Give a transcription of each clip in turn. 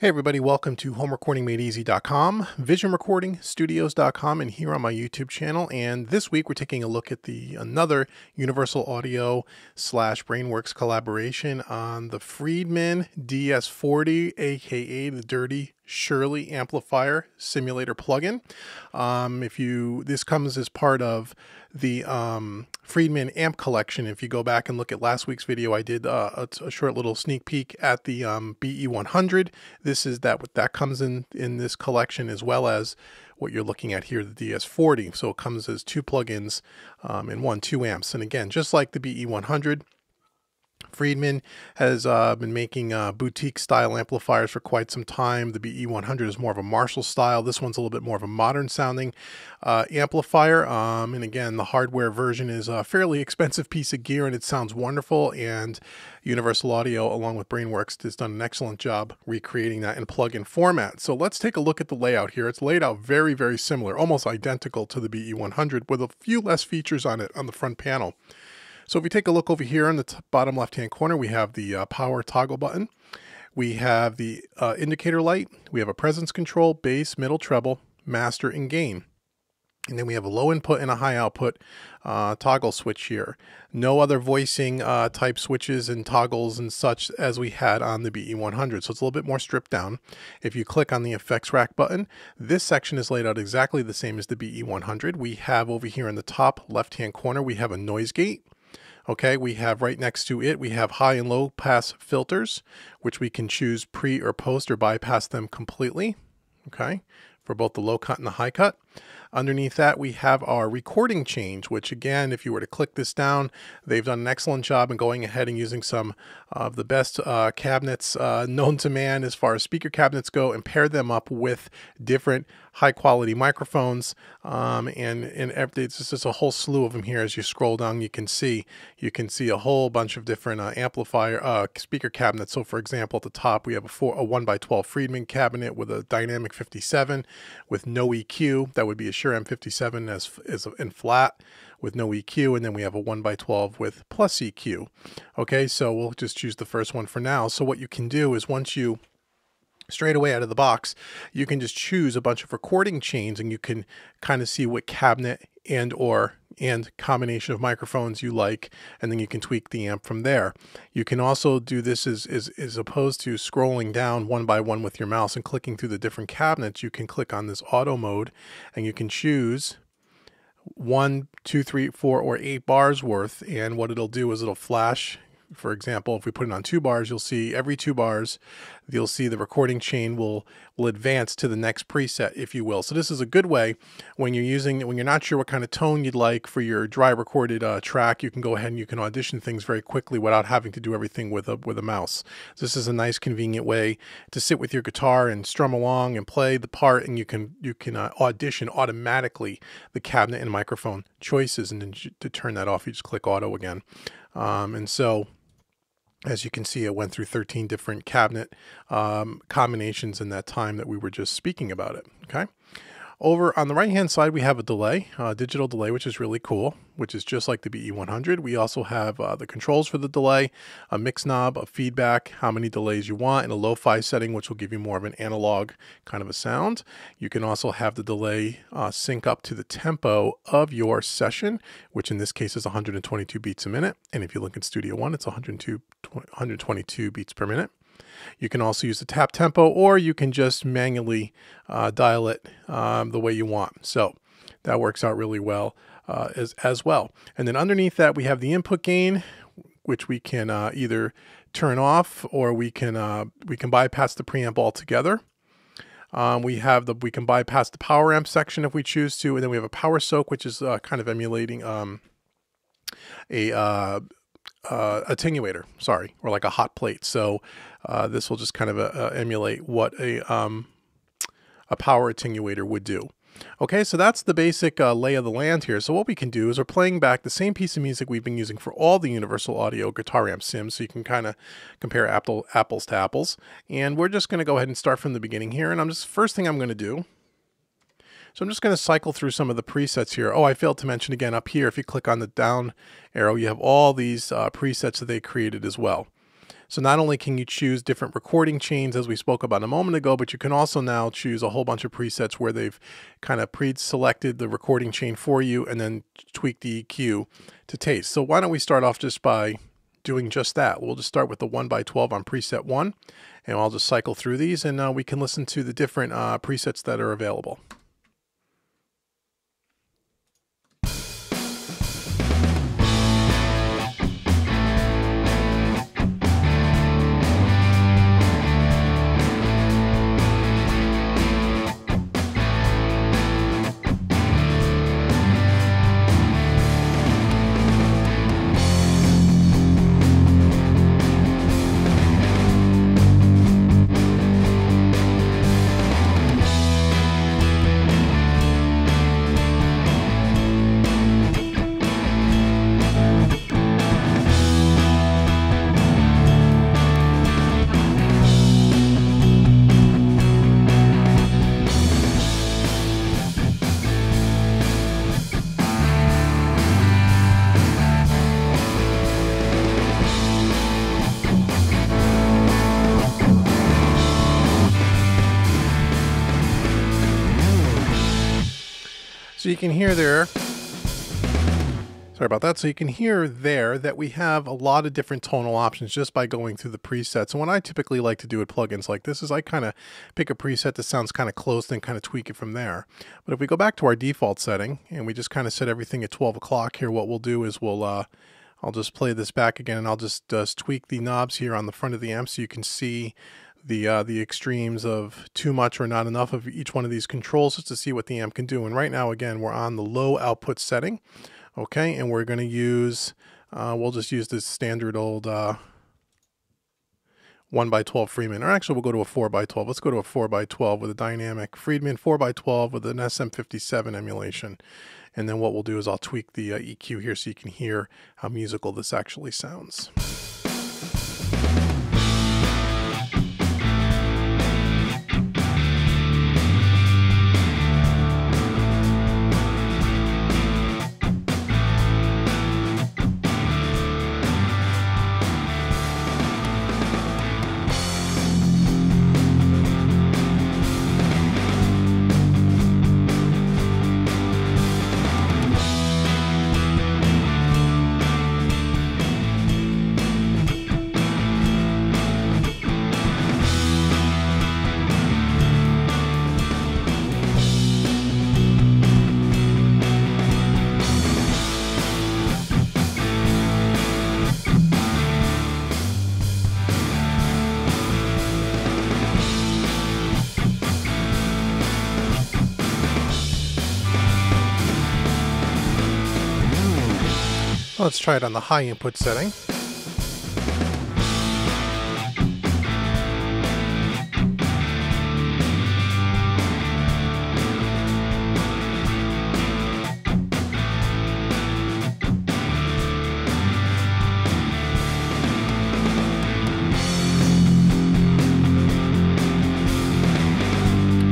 Hey everybody, welcome to homerecordingmadeeasy.com, visionrecordingstudios.com, and here on my YouTube channel. And this week we're taking a look at another Universal Audio / Brainworks collaboration on the Friedman DS40, aka the Dirty Shirley amplifier simulator plugin. This comes as part of the Friedman amp collection. If you go back and look at last week's video, I did a short little sneak peek at the BE100. This is that comes in this collection, as well as what you're looking at here, the DS40. So it comes as two plugins in two amps. And again, just like the BE100, Friedman has been making boutique style amplifiers for quite some time. The BE100 is more of a Marshall style. This one's a little bit more of a modern sounding amplifier. And again, the hardware version is a fairly expensive piece of gear and it sounds wonderful. And Universal Audio, along with Brainworks, has done an excellent job recreating that in plug-in format. So let's take a look at the layout here. It's laid out very, very similar, almost identical to the BE100 with a few less features on it on the front panel. So if we take a look over here in the bottom left-hand corner, we have the power toggle button. We have the indicator light. We have a presence control, bass, middle, treble, master, and gain. And then we have a low input and a high output toggle switch here. No other voicing type switches and toggles and such as we had on the BE100. So it's a little bit more stripped down. If you click on the effects rack button, this section is laid out exactly the same as the BE100. We have over here in the top left-hand corner, we have a noise gate. Okay, we have right next to it, we have high and low pass filters, which we can choose pre or post or bypass them completely. Okay, for both the low cut and the high cut. Underneath that, we have our recording change, which again, if you were to click this down, they've done an excellent job in going ahead and using some of the best cabinets known to man as far as speaker cabinets go, and pair them up with different high quality microphones. It's just a whole slew of them here. As you scroll down, you can see a whole bunch of different speaker cabinets. So for example, at the top, we have a 1x12 Friedman cabinet with a dynamic 57 with no EQ. That would be a Shure M57 as in flat with no EQ, and then we have a 1x12 with plus EQ. Okay, so we'll just choose the first one for now. So what you can do is straight away out of the box, you can just choose a bunch of recording chains and you can kind of see what cabinet and combination of microphones you like, and then you can tweak the amp from there. You can also do this as opposed to scrolling down one by one with your mouse and clicking through the different cabinets. You can click on this auto mode and you can choose 1, 2, 3, 4, or 8 bars worth, and what it'll do is it'll flash. For example, if we put it on 2 bars, you'll see every 2 bars, you'll see the recording chain will advance to the next preset, if you will. So this is a good way when you're not sure what kind of tone you'd like for your dry recorded track. You can go ahead and you can audition things very quickly without having to do everything with a mouse. This is a nice, convenient way to sit with your guitar and strum along and play the part, and you can audition automatically the cabinet and microphone choices, and then to turn that off, you just click auto again. And so, as you can see, it went through 13 different cabinet combinations in that time that we were just speaking about it. Okay. Over on the right-hand side, we have a delay, digital delay, which is really cool, which is just like the BE100. We also have the controls for the delay, a mix knob, a feedback, how many delays you want, and a lo-fi setting, which will give you more of an analog kind of a sound. You can also have the delay sync up to the tempo of your session, which in this case is 122 beats a minute. And if you look in Studio One, it's 122 beats per minute. You can also use the tap tempo, or you can just manually dial it the way you want. So that works out really well as well. And then underneath that, we have the input gain, which we can either turn off, or we can bypass the preamp altogether. We can bypass the power amp section if we choose to, and then we have a power soak, which is kind of emulating attenuator, or like a hot plate. So this will just kind of emulate what a power attenuator would do. Okay, so that's the basic lay of the land here. So what we can do is we're playing back the same piece of music we've been using for all the Universal Audio guitar amp sims, so you can kind of compare apples to apples. And we're just going to go ahead and start from the beginning here. And first thing I'm going to do, so I'm just going to cycle through some of the presets here. Oh, I failed to mention again up here, if you click on the down arrow, you have all these presets that they created as well. So not only can you choose different recording chains as we spoke about a moment ago, but you can also now choose a whole bunch of presets where they've kind of pre-selected the recording chain for you and then tweak the EQ to taste. So why don't we start off just by doing just that. We'll just start with the 1x12 on preset 1, and I'll just cycle through these, and we can listen to the different presets that are available. So you can hear there, sorry about that. So you can hear there that we have a lot of different tonal options just by going through the presets. And what I typically like to do with plugins like this is I kind of pick a preset that sounds kind of close and kind of tweak it from there. But if we go back to our default setting and we just kind of set everything at 12 o'clock here, what we'll do is I'll just play this back again, and I'll just tweak the knobs here on the front of the amp so you can see the extremes of too much or not enough of each one of these controls just to see what the amp can do. And right now, again, we're on the low output setting, okay, and we're going to use, we'll just use this standard old 1x12 Friedman, or actually we'll go to a 4x12. Let's go to a 4x12 with a dynamic Friedman 4x12 with an SM57 emulation. And then what we'll do is I'll tweak the EQ here so you can hear how musical this actually sounds. Let's try it on the high input setting.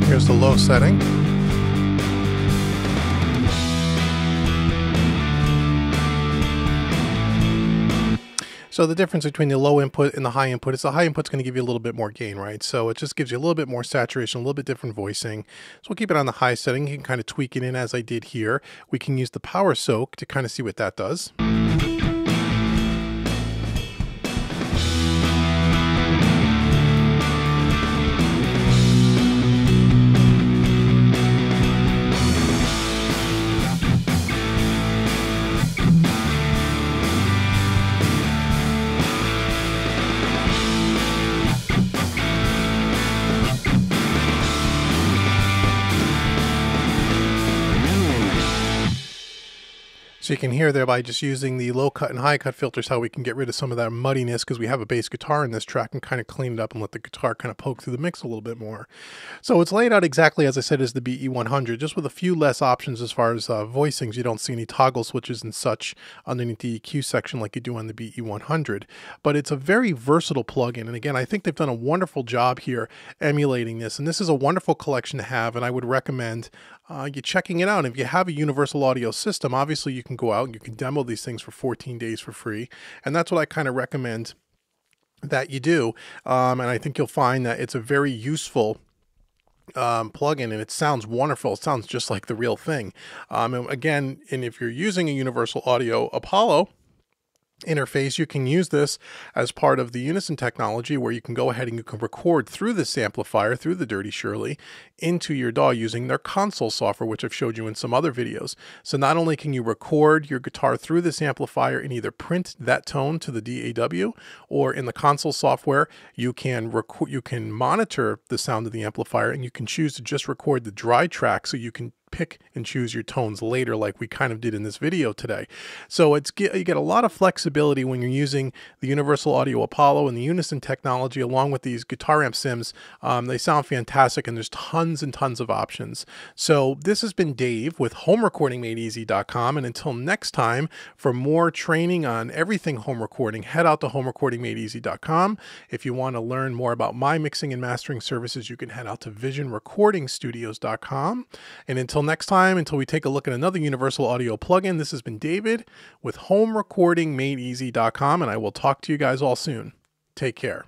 Here's the low setting. So the difference between the low input and the high input is the high input's going to give you a little bit more gain, right? So it just gives you a little bit more saturation, a little bit different voicing. So we'll keep it on the high setting. You can kind of tweak it in as I did here. We can use the power soak to kind of see what that does. So you can hear there by just using the low cut and high cut filters how we can get rid of some of that muddiness because we have a bass guitar in this track and kind of clean it up and let the guitar kind of poke through the mix a little bit more. So it's laid out exactly as I said as the BE100, just with a few less options as far as voicings. You don't see any toggle switches and such underneath the EQ section like you do on the BE100. But it's a very versatile plugin, and again, I think they've done a wonderful job here emulating this, and this is a wonderful collection to have, and I would recommend you checking it out. And if you have a universal audio system, obviously you can go out and you can demo these things for 14 days for free. And that's what I kind of recommend that you do. And I think you'll find that it's a very useful plugin, and it sounds wonderful. It sounds just like the real thing. And again, and if you're using a Universal Audio Apollo interface, you can use this as part of the Unison technology, where you can go ahead and you can record through this amplifier, through the Dirty Shirley, into your DAW using their console software, which I've showed you in some other videos. So not only can you record your guitar through this amplifier and either print that tone to the DAW, or in the console software, you can monitor the sound of the amplifier, and you can choose to just record the dry track, so you can pick and choose your tones later, like we kind of did in this video today. So you get a lot of flexibility when you're using the Universal Audio Apollo and the Unison technology, along with these guitar amp sims. They sound fantastic, and there's tons and tons of options. So this has been Dave with HomeRecordingMadeEasy.com, and until next time, for more training on everything home recording, head out to HomeRecordingMadeEasy.com. If you want to learn more about my mixing and mastering services, you can head out to VisionRecordingStudios.com. And until next time, until we take a look at another Universal Audio plugin, this has been David with HomeRecordingMadeEasy.com, and I will talk to you guys all soon. Take care.